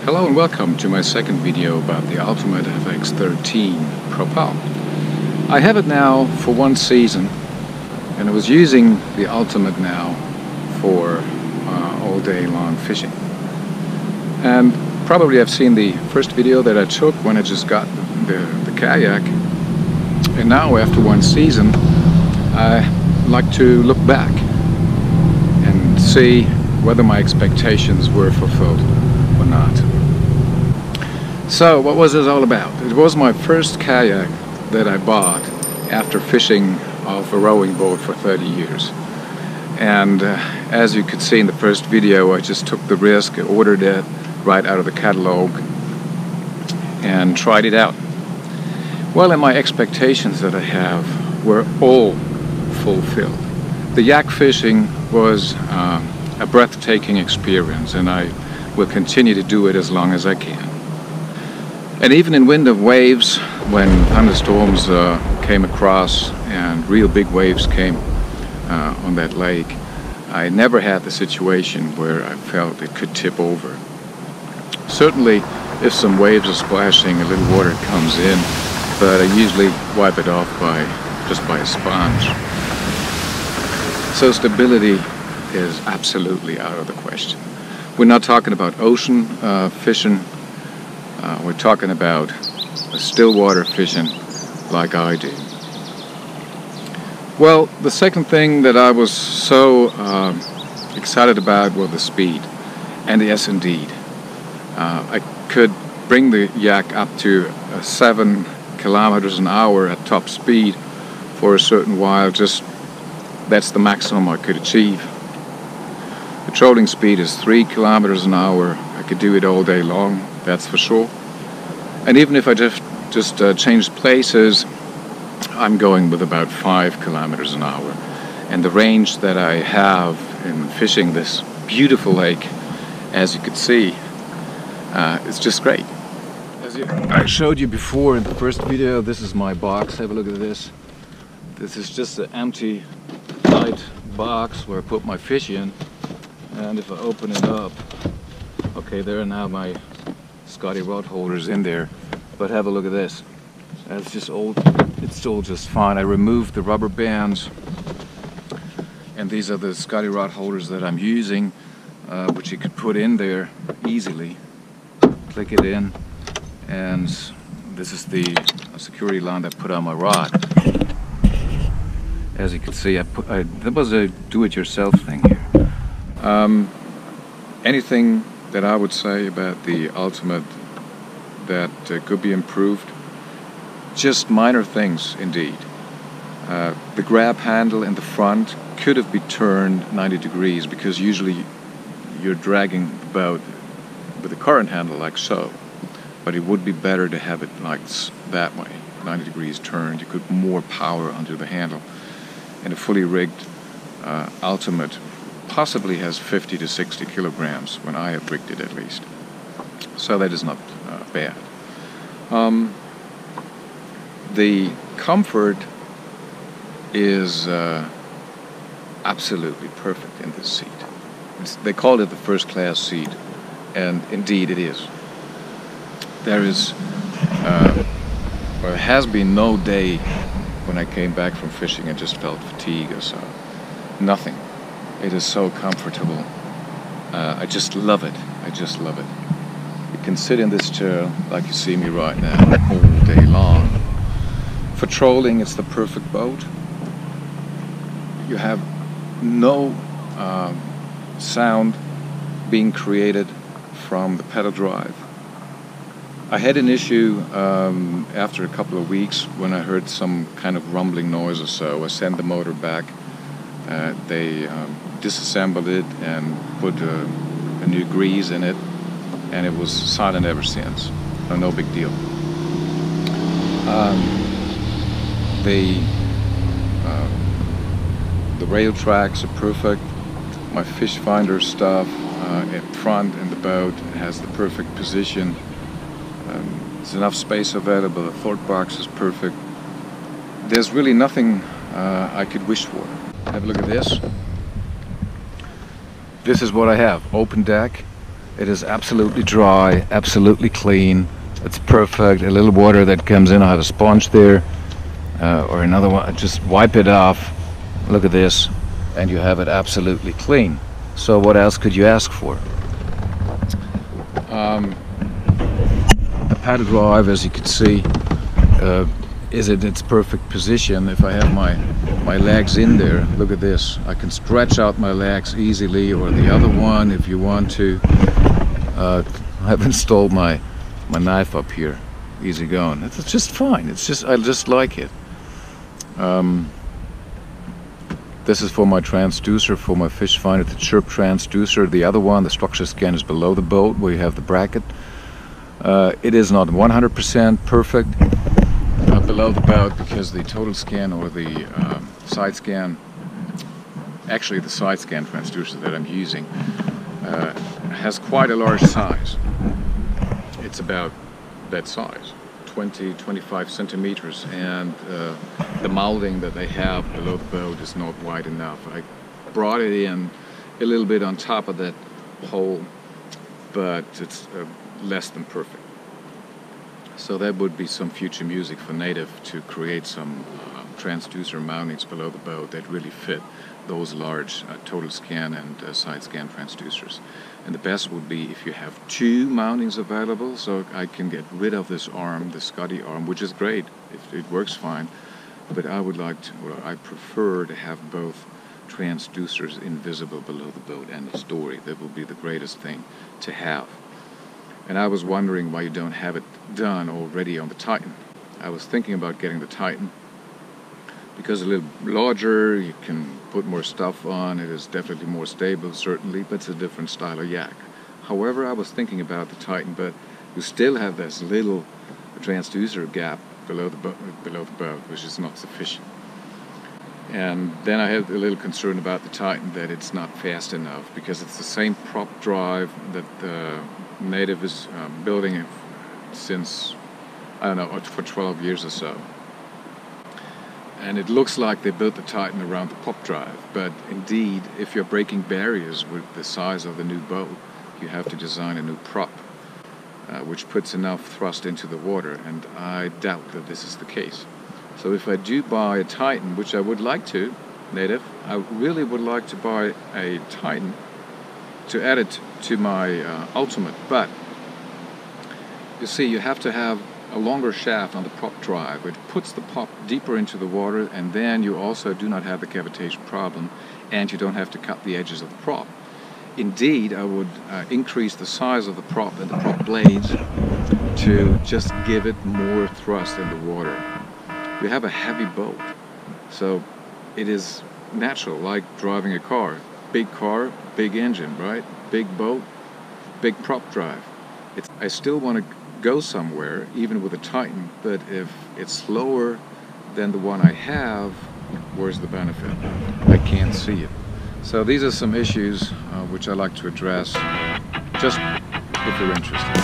Hello and welcome to my second video about the Ultimate FX13 Propel. I have it now for one season, and I was using the Ultimate now for all day long fishing. And probably I've seen the first video that I took when I just got the kayak, and now after one season I like to look back and see whether my expectations were fulfilled or not. So what was this all about? It was my first kayak that I bought after fishing off a rowing boat for 30 years. And as you could see in the first video, I just took the risk, I ordered it right out of the catalog and tried it out. Well, and my expectations that I have were all fulfilled. The yak fishing was a breathtaking experience, and I will continue to do it as long as I can. And even in wind of waves, when thunderstorms came across and real big waves came on that lake, I never had the situation where I felt it could tip over. Certainly, if some waves are splashing, a little water comes in, but I usually wipe it off just by a sponge. So stability is absolutely out of the question. We're not talking about ocean fishing. We're talking about still water fishing like I do. Well, the second thing that I was so excited about was the speed. And yes, indeed. I could bring the yak up to 7 kilometers an hour at top speed for a certain while. Just that's the maximum I could achieve. The trolling speed is 3 kilometers an hour. I could do it all day long, that's for sure. And even if I just change places, I'm going with about 5 kilometers an hour. And the range that I have in fishing this beautiful lake, as you could see, it's just great. As I showed you before in the first video, this is my box. Have a look at this. This is just an empty, light box where I put my fish in. And if I open it up, okay, there are now my Scotty rod holders in there. But have a look at this. It's just old. It's all just fine. I removed the rubber bands, and these are the Scotty rod holders that I'm using, which you could put in there easily. Click it in, and this is the security line that I put on my rod. As you can see, that was a do-it-yourself thing here. Anything that I would say about the Ultimate that could be improved? Just minor things indeed. The grab handle in the front could have been turned 90 degrees, because usually you're dragging the boat with the current handle like so. But it would be better to have it like that way, 90 degrees turned. You could put more power under the handle. And a fully rigged Ultimate possibly has 50 to 60 kilograms when I have rigged it, at least. So that is not bad. The comfort is absolutely perfect in this seat. They call it the first class seat, and indeed it is. There has been no day when I came back from fishing and just felt fatigue or so. Nothing. It is so comfortable. I just love it. I just love it. You can sit in this chair like you see me right now all day long. For trolling, it's the perfect boat. You have no sound being created from the pedal drive. I had an issue after a couple of weeks when I heard some kind of rumbling noise or so. I sent the motor back. They disassembled it and put a new grease in it, and it was silent ever since. No big deal. The rail tracks are perfect. My fish finder stuff in front in the boat has the perfect position. There's enough space available. The thought box is perfect. There's really nothing I could wish for. Have a look at this. This is what I have. Open deck. It is absolutely dry, absolutely clean. It's perfect. A little water that comes in. I have a sponge there, or another one. Just wipe it off. Look at this, and you have it absolutely clean. So what else could you ask for? A paddle drive, as you can see, is in its perfect position. If I have my legs in there, look at this. I can stretch out my legs easily, or the other one if you want to. I've installed my knife up here. Easy going. It's just fine. It's just, I just like it. This is for my transducer, for my fish finder, the chirp transducer. The other one, the structure scan, is below the boat where you have the bracket. It is not 100% perfect below the boat, because the total scan or the side scan, actually the side scan transducer that I'm using, has quite a large size. It's about that size, 20-25 centimeters, and the molding that they have below the boat is not wide enough. I brought it in a little bit on top of that hole, but it's less than perfect. So that would be some future music for Native, to create some transducer mountings below the boat that really fit those large total scan and side scan transducers. And the best would be if you have two mountings available, so I can get rid of this arm, the Scotty arm, which is great, it works fine, but I would like to, or I prefer to have both transducers invisible below the boat. End of story. That would be the greatest thing to have. And I was wondering why you don't have it done already on the Titan. I was thinking about getting the Titan because a little larger, you can put more stuff on, it is definitely more stable, certainly, but it's a different style of yak. However, I was thinking about the Titan, but you still have this little transducer gap below the boat, which is not sufficient. And then I had a little concern about the Titan, that it's not fast enough, because it's the same prop drive that Native is building since, I don't know, for 12 years or so. And it looks like they built the Titan around the prop drive, but indeed, if you're breaking barriers with the size of the new boat, you have to design a new prop, which puts enough thrust into the water, and I doubt that this is the case. So if I do buy a Titan, which I would like to, Native, I really would like to buy a Titan to add it to my Ultimate, but you see, you have to have a longer shaft on the prop drive, which puts the prop deeper into the water, and then you also do not have the cavitation problem, and you don't have to cut the edges of the prop. Indeed, I would increase the size of the prop and the prop blades to just give it more thrust in the water. We have a heavy boat, so it is natural, like driving a car. Big car, big engine, right? Big boat, big prop drive. I still want to go somewhere, even with a Titan, but if it's slower than the one I have, where's the benefit? I can't see it. So these are some issues which I like to address, just if you're interested.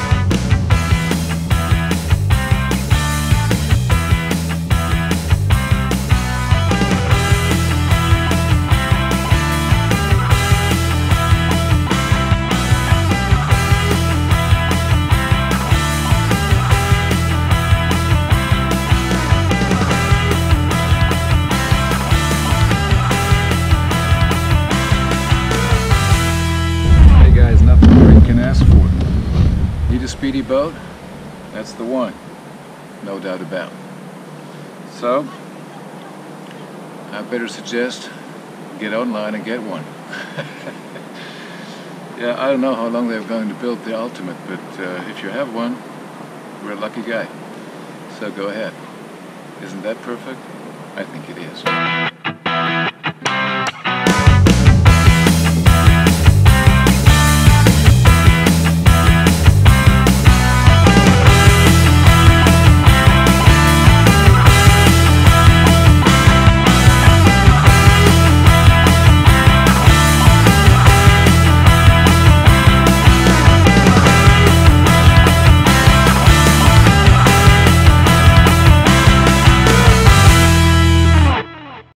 Speedy boat, that's the one, no doubt about it. So I better suggest get online and get one. Yeah, I don't know how long they're going to build the Ultimate, but if you have one, you're a lucky guy. So go ahead. Isn't that perfect? I think it is.